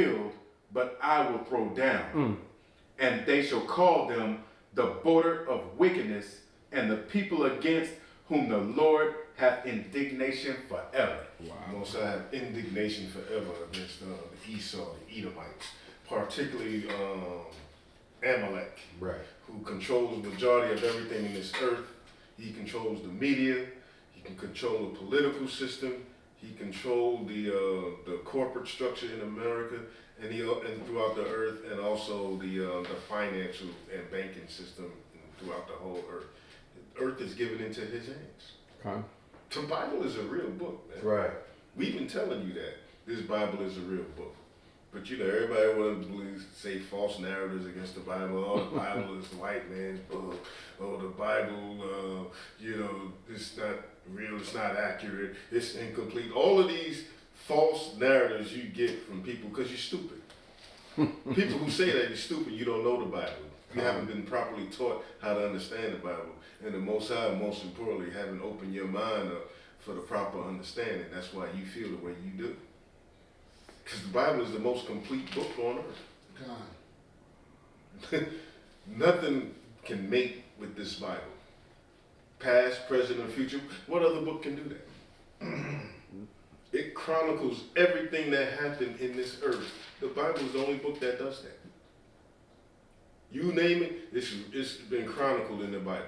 build, but I will throw down. And they shall call them the border of wickedness, and the people against whom the Lord hath indignation forever. Wow. Most I have indignation forever against the Esau, the Edomites, particularly Amalek, Right. who controls the majority of everything in this earth. He controls the media. He can control the political system. He controlled the corporate structure in America and throughout the earth, and also the financial and banking system throughout the whole earth. The earth is given into his hands. Okay. The Bible is a real book, man. Right. We've been telling you that this Bible is a real book. But you know, everybody wants to say false narratives against the Bible. Oh, the Bible is the white man's book. Oh, the Bible, it's not real, it's not accurate, it's incomplete. All of these false narratives you get from people because you're stupid. People who say that you're stupid, you don't know the Bible. You haven't been properly taught how to understand the Bible. And the Most High, most importantly, haven't opened your mind up for the proper understanding. That's why you feel the way you do. Because the Bible is the most complete book on earth. God. Nothing can mate with this Bible. Past, present, and future. What other book can do that? It chronicles everything that happened in this earth. The Bible is the only book that does that. You name it, it's been chronicled in the Bible.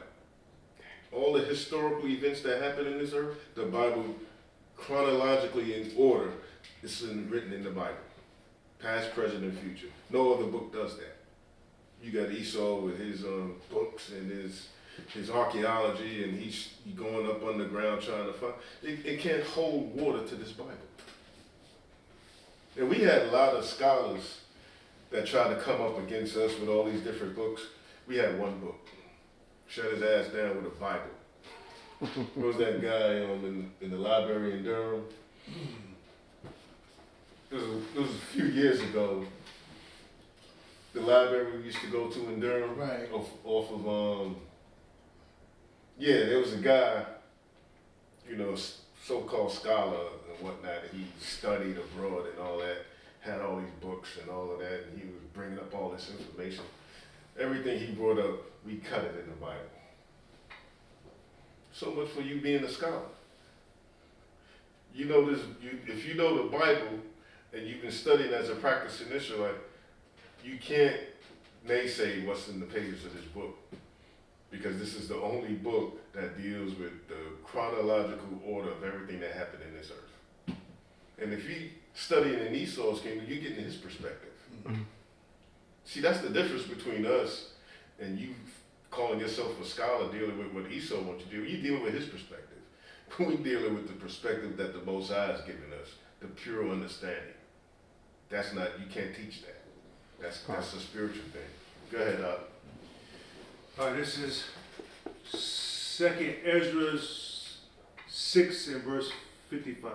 All the historical events that happened in this earth, the Bible chronologically in order, it's written in the Bible. Past, present, and future. No other book does that. You got Esau with his books and his archaeology, and he's going up underground trying to find. It can't hold water to this Bible. And we had a lot of scholars that tried to come up against us with all these different books. We had one book. Shut his ass down with a Bible. What was that guy in the library in Durham? It was a few years ago. The library we used to go to in Durham, Right. off of there was a guy, so-called scholar and whatnot. He studied abroad and all that, had all these books and all of that, and he was bringing up all this information. Everything he brought up, we cut it in the Bible. So much for you being a scholar. You know this. If you know the Bible and you've been studying as a practicing Israelite, you can't naysay what's in the pages of this book, because this is the only book that deals with the chronological order of everything that happened in this earth. And if you studying in Esau's kingdom, you're getting his perspective. Mm-hmm. See, that's the difference between us and you calling yourself a scholar dealing with what Esau wants you to do. You're dealing with his perspective. We're dealing with the perspective that the Most High has given us, the pure understanding. That's not, you can't teach that. That's a spiritual thing. Go ahead, This is 2nd Ezra 6 and verse 55.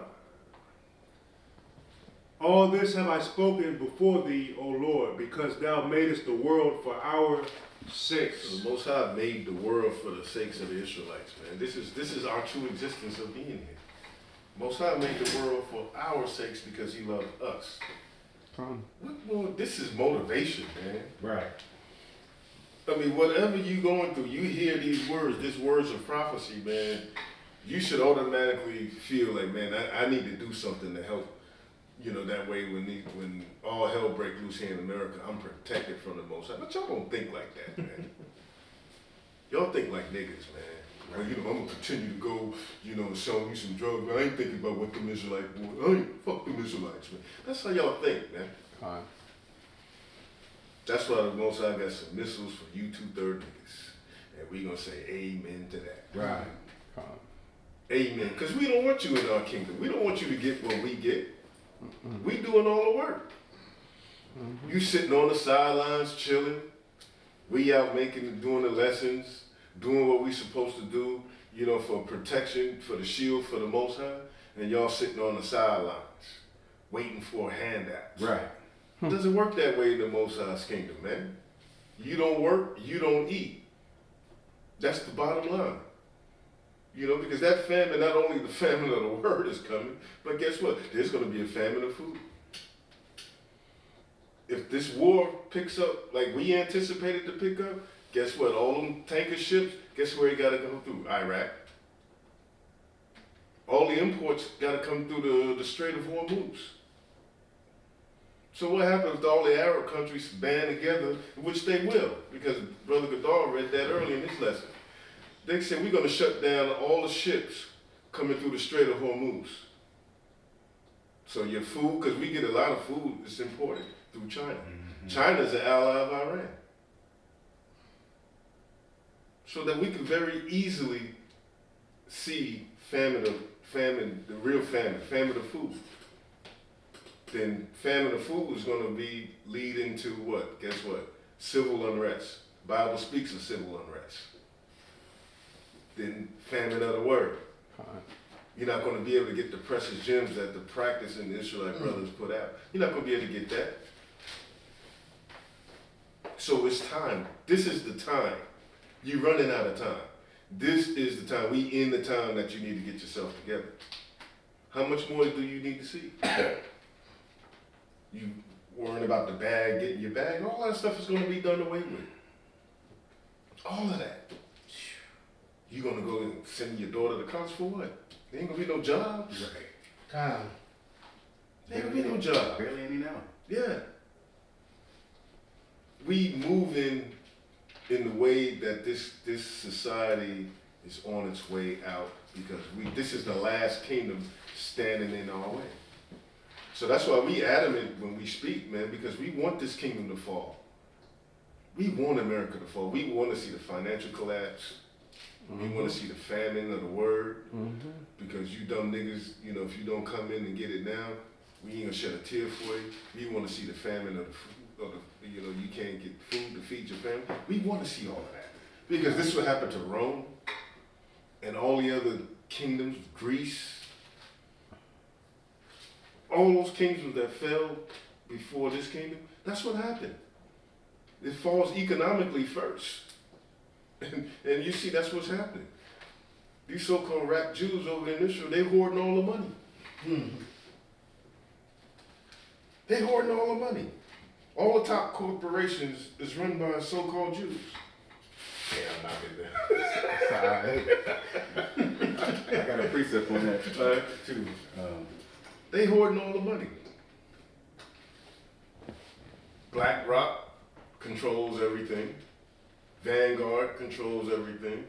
All this have I spoken before thee, O Lord, because thou madest the world for our sakes. So the Most High made the world for the sakes of the Israelites, man. This is our true existence of being here. Most High made the world for our sakes because he loved us. This is motivation, man. Right. I mean, whatever you going through, you hear these words of prophecy, man, you should automatically feel like, man, I need to do something to help. That way when all hell break loose here in America, I'm protected from the Most High. But y'all don't think like that, man. Y'all think like niggas, man. Well, I'm going to continue to go, sell you some drugs, but I ain't thinking about what them Israelites want. I ain't fuck them Israelites, man. That's how y'all think, man. That's why the Most High got some missiles for you 2/3 niggas. And we going to say amen to that. Right. Amen. Because we don't want you in our kingdom. We don't want you to get what we get. We doing all the work. You sitting on the sidelines chilling. We out doing the lessons, doing what we supposed to do, for protection, for the shield, for the Most High, and y'all sitting on the sidelines, waiting for a handout. Right. It doesn't work that way in the Most High's kingdom, man. You don't work, you don't eat. That's the bottom line. Because that famine, not only the famine of the word is coming, but guess what? There's going to be a famine of food. if this war picks up like we anticipated to pick up, guess what? All them tanker ships, guess where it got to go through? Iraq. All the imports got to come through the Strait of Hormuz. So what happens if all the Arab countries band together, which they will, because Brother Goddard read that early in his lesson. They said we're going to shut down all the ships coming through the Strait of Hormuz. So your food, because we get a lot of food that's imported through China. Mm-hmm. China's an ally of Iran. So that we can very easily see famine, the real famine of food. Then famine of food is going to be lead into what? Guess what? Civil unrest. Bible speaks of civil unrest. Then famine of the word. You're not going to be able to get the precious gems that the practicing Israelite brothers put out. You're not going to be able to get that. So it's time. This is the time. You're running out of time. This is the time. We in the time that you need to get yourself together. How much more do you need to see? You worrying about the bag, getting your bag, all that stuff is going to be done away with. All of that. You going to go and send your daughter to college for what? There ain't going to be no job. Right. Time. There ain't going to be no job. Barely any now. Yeah. We move in the way that this society is on its way out because this is the last kingdom standing in our way. So that's why we adamant when we speak, man, because we want this kingdom to fall. We want America to fall. We want to see the financial collapse. We want to see the famine of the word. Because you dumb niggas, if you don't come in and get it now, we ain't gonna shed a tear for you. We want to see the famine of the you can't get food to feed your family. We want to see all of that. Because this is what happened to Rome and all the other kingdoms, Greece. All those kingdoms that fell before this kingdom, that's what happened. It falls economically first. And you see that's what's happening. These so-called rap Jews over in Israel, they hoarding all the money. They hoarding all the money. All the top corporations is run by so-called Jews. Yeah, I'm not in there. I got a precept on that too. They hoarding all the money. BlackRock controls everything. Vanguard controls everything.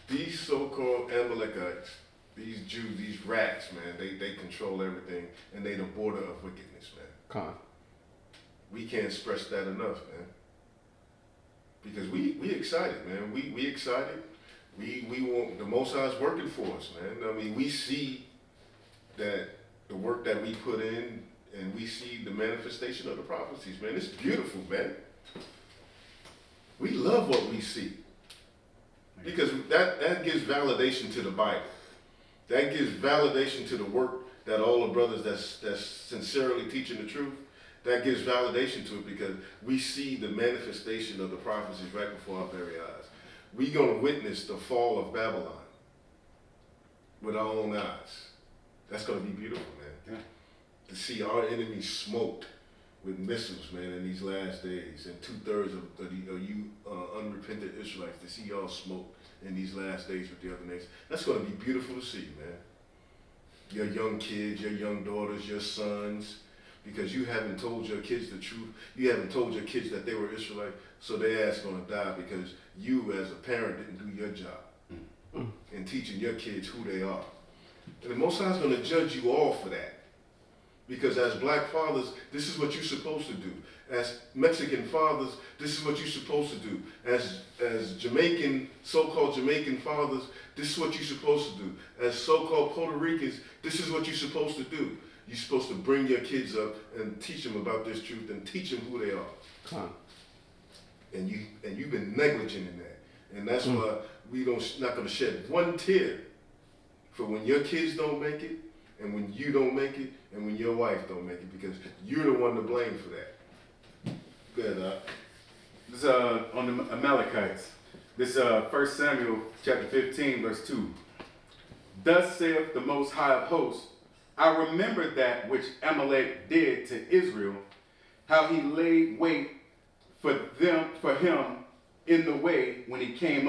These so-called Amalekites, these Jews, these rats, man, they control everything, and they the border of wickedness, man. We can't stress that enough, man. Because we excited, man. We excited. We want the Most High's working for us, man. I mean, we see that the work that we put in, and we see the manifestation of the prophecies, man. It's beautiful, man. We love what we see. Because that gives validation to the Bible. That gives validation to the work that all the brothers that's sincerely teaching the truth, that gives validation to it because we see the manifestation of the prophecies right before our very eyes. We're going to witness the fall of Babylon with our own eyes. That's going to be beautiful, man. Yeah. To see our enemies smoked with missiles, man, in these last days, and 2/3 of you unrepentant Israelites, to see y'all smoked in these last days with the other nations. That's going to be beautiful to see, man. Your young kids, your young daughters, your sons, because you haven't told your kids the truth. You haven't told your kids that they were Israelite, so their ass going to die because you, as a parent, didn't do your job in teaching your kids who they are. And the Most High is going to judge you all for that. Because as black fathers, this is what you're supposed to do. As Mexican fathers, this is what you're supposed to do. As Jamaican, so-called Jamaican fathers, this is what you're supposed to do. As so-called Puerto Ricans, this is what you're supposed to do. You're supposed to bring your kids up and teach them about this truth and teach them who they are. And you've been negligent in that. And that's why we not going to shed one tear for when your kids don't make it, and when you don't make it, and when your wife don't make it, because you're the one to blame for that. Go ahead, Doc. This on the Amalekites. This 1 Samuel chapter 15, verse 2. Thus saith the Most High of hosts, I remember that which Amalek did to Israel, how he laid wait for him in the way when he came up.